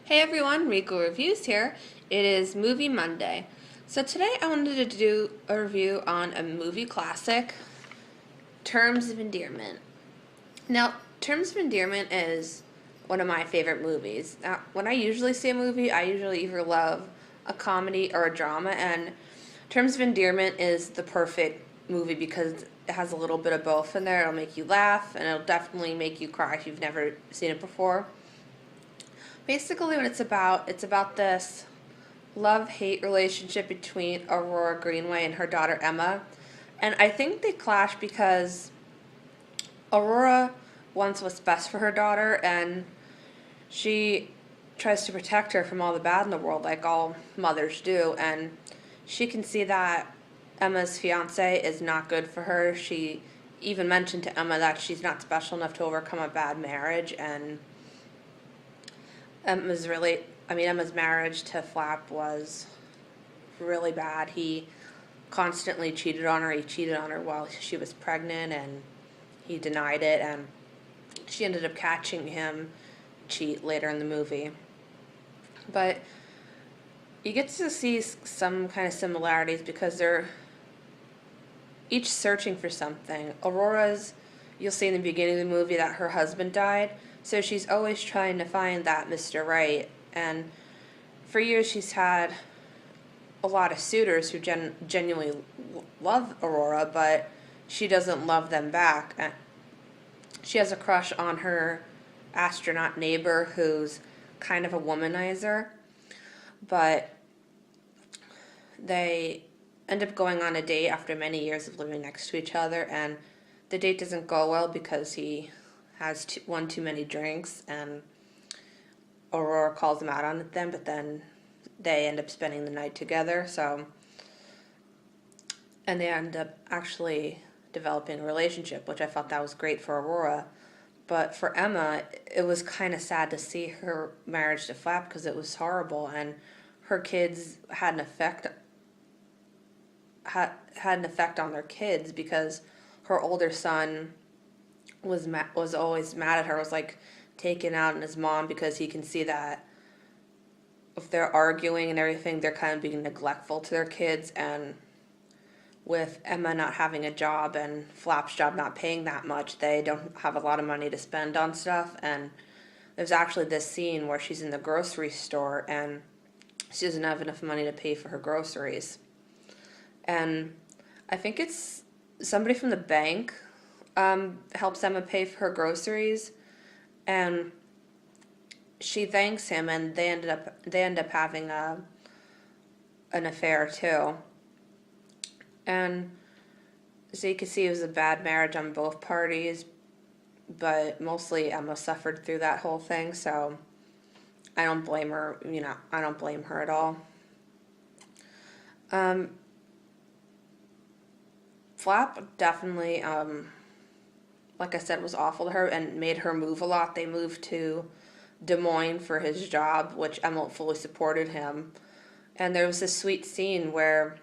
Hey everyone, Rico Reviews here. It is Movie Monday. So today I wanted to do a review on a movie classic, Terms of Endearment. Now, Terms of Endearment is one of my favorite movies. Now, when I usually see a movie, I usually either love a comedy or a drama, and Terms of Endearment is the perfect movie because it has a little bit of both in there. It'll make you laugh, and it'll definitely make you cry if you've never seen it before. Basically, what it's about this love-hate relationship between Aurora Greenway and her daughter Emma. And I think they clash because Aurora wants what's best for her daughter, and she tries to protect her from all the bad in the world, like all mothers do. And she can see that Emma's fiance is not good for her. She even mentioned to Emma that she's not special enough to overcome a bad marriage, and Emma's marriage to Flap was really bad. He constantly cheated on her. He cheated on her while she was pregnant, and he denied it, and she ended up catching him cheat later in the movie. But you get to see some kind of similarities because they're each searching for something. You'll see in the beginning of the movie that her husband died, so she's always trying to find that Mr. Right. And for years she's had a lot of suitors who genuinely love Aurora, but she doesn't love them back. She has a crush on her astronaut neighbor who's kind of a womanizer, but they end up going on a date after many years of living next to each other, and the date doesn't go well because he has one too many drinks, and Aurora calls him out on it then, but then they end up spending the night together, and they end up actually developing a relationship, which I thought that was great for Aurora. But for Emma, it was kind of sad to see her marriage to Flap because it was horrible, and her kids had an effect on their kids because her older son was always mad at her, was like taken out on his mom because he can see that if they're arguing and everything, they're kind of being neglectful to their kids. And with Emma not having a job and Flap's job not paying that much, they don't have a lot of money to spend on stuff. And there's actually this scene where she's in the grocery store and she doesn't have enough money to pay for her groceries. And I think it's somebody from the bank helps Emma pay for her groceries, and she thanks him, and they end up having an affair too. And so you can see it was a bad marriage on both parties, but mostly Emma suffered through that whole thing, so I don't blame her. I don't blame her at all. Flap definitely, like I said, was awful to her and made her move a lot. They moved to Des Moines for his job, which Emma fully supported him. And there was this sweet scene where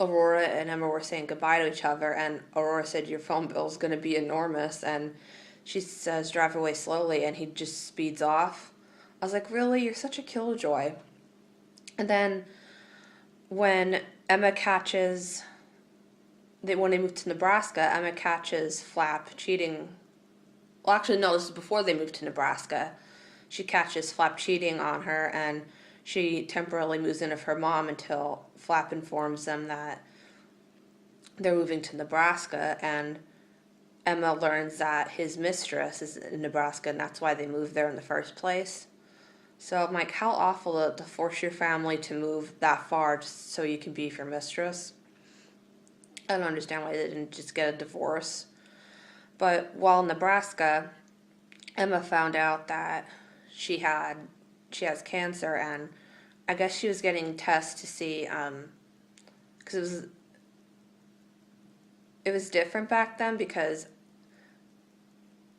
Aurora and Emma were saying goodbye to each other, and Aurora said, "Your phone bill is going to be enormous," and she says, "Drive away slowly," and he just speeds off. I was like, really? You're such a killjoy. And then when Emma catches... when they moved to Nebraska, Emma catches Flap cheating. Well, actually, no, this is before they moved to Nebraska. She catches Flap cheating on her, and she temporarily moves in with her mom until Flap informs them that they're moving to Nebraska, and Emma learns that his mistress is in Nebraska, and that's why they moved there in the first place. So I'm like, how awful to force your family to move that far just so you can be with your mistress. I don't understand why they didn't just get a divorce. But while in Nebraska, Emma found out that she has cancer, and I guess she was getting tests to see, because it was different back then because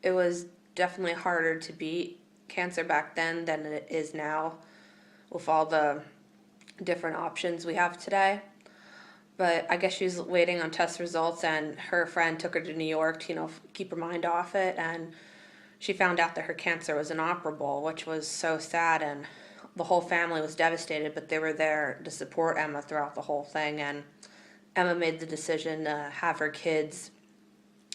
it was definitely harder to beat cancer back then than it is now with all the different options we have today. But I guess she was waiting on test results, and her friend took her to New York to, keep her mind off it. And she found out that her cancer was inoperable, which was so sad, and the whole family was devastated, but they were there to support Emma throughout the whole thing. And Emma made the decision to have her kids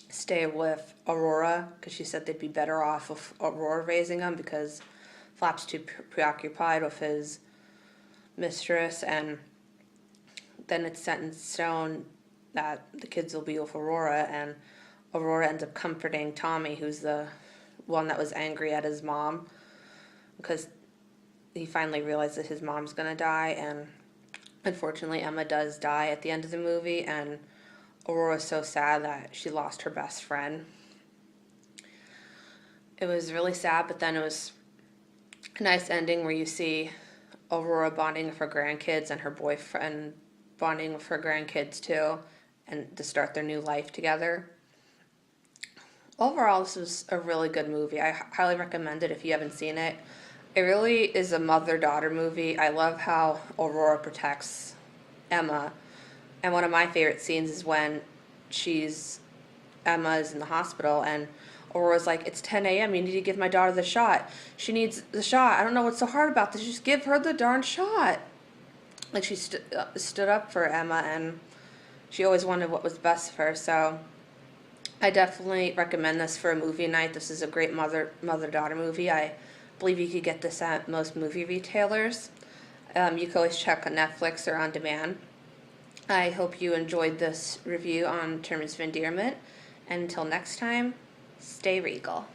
stay with Aurora because she said they'd be better off with Aurora raising them because Flap's too preoccupied with his mistress. And then it's set in stone that the kids will be with Aurora, and Aurora ends up comforting Tommy, who's the one that was angry at his mom because he finally realized that his mom's gonna die. And unfortunately Emma does die at the end of the movie, and Aurora's so sad that she lost her best friend. It was really sad, but then it was a nice ending where you see Aurora bonding with her grandkids and her boyfriend bonding with her grandkids too, and to start their new life together. Overall, this was a really good movie. I highly recommend it if you haven't seen it. It really is a mother-daughter movie. I love how Aurora protects Emma. And one of my favorite scenes is when Emma is in the hospital and Aurora's like, it's 10 a.m., you need to give my daughter the shot. She needs the shot. I don't know what's so hard about this. Just give her the darn shot. Like, she stood up for Emma, and she always wanted what was best for her. So I definitely recommend this for a movie night. This is a great mother-daughter movie. I believe you could get this at most movie retailers. You can always check on Netflix or on demand. I hope you enjoyed this review on Terms of Endearment. And until next time, stay regal.